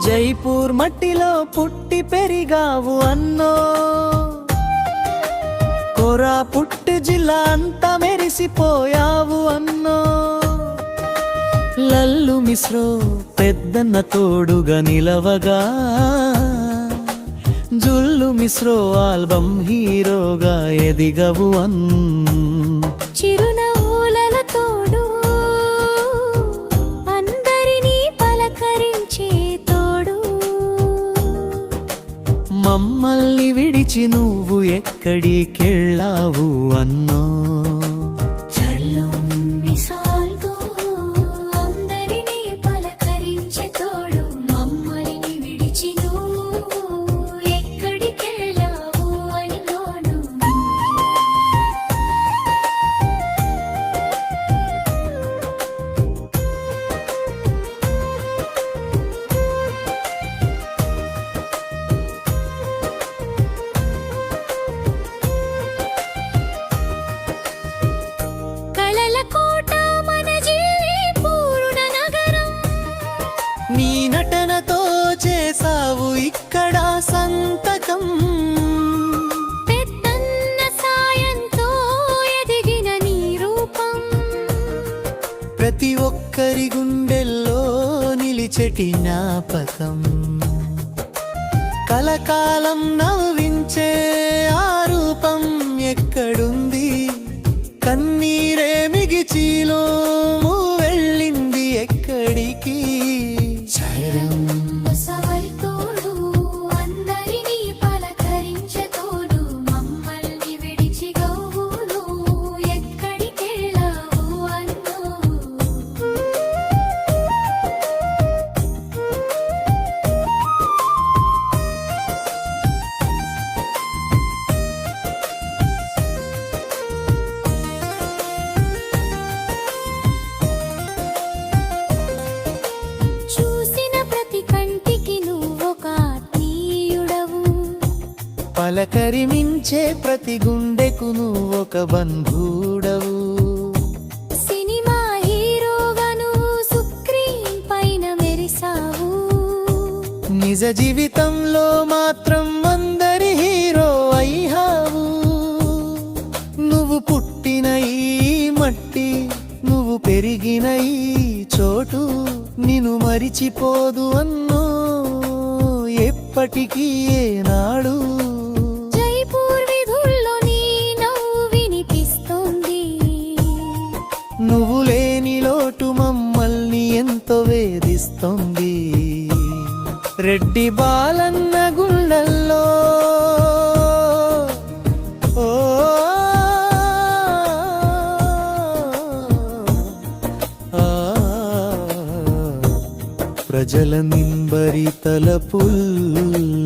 జైపూర్ మట్టిలో పుట్టి పెరిగావు అన్నో, కోరాపుట్ జిల్లా అంతా మెరిసిపోయావు అన్నో. లల్లు మిశ్రో పెద్దన్న తోడుగా నిలవగా, జుల్లు మిశ్రో ఆల్బమ్ హీరోగా ఎదిగవు చిరునవ్వుల తోడు అందరినీ పలకరించే తోడు. మమ్మల్ని విడిచి నువ్వు ఎక్కడికెళ్ళావు అన్నో. నీ నటనతో చేసావు ఇక్కడ సంతకం, పెద్దన్న సాయంతో ఎదిగిన నీ రూపం. ప్రతి ఒక్కరి గుండెల్లో నిలిచెటి జ్ఞాపకం. కలకాలం నవ్వించే ఆ రూపం ఎక్కడుంది? కన్నీరే మిగిచిలో వెళ్ళింది ఎక్కడికి? పలకరిమించే ప్రతి గుండెకు నువ్వొక బంధుడవు. సినిమా హీరోగాను స్క్రీన్ పైన మెరిసావు, నిజ జీవితంలో మాత్రం అందరి హీరో అయ్యావు. నువ్వు పుట్టిన ఈ మట్టి, నువ్వు పెరిగిన ఈ చోటు నిన్ను మరిచిపోదు అన్నో ఎప్పటికీ ఏనాడు. నువ్వు లేని లోటు మమ్మల్ని ఎంతో వేధిస్తోంది. రెడ్డి బాలన్న గుండెల్లో ఓ ప్రజల నింబరి తలపుల్లో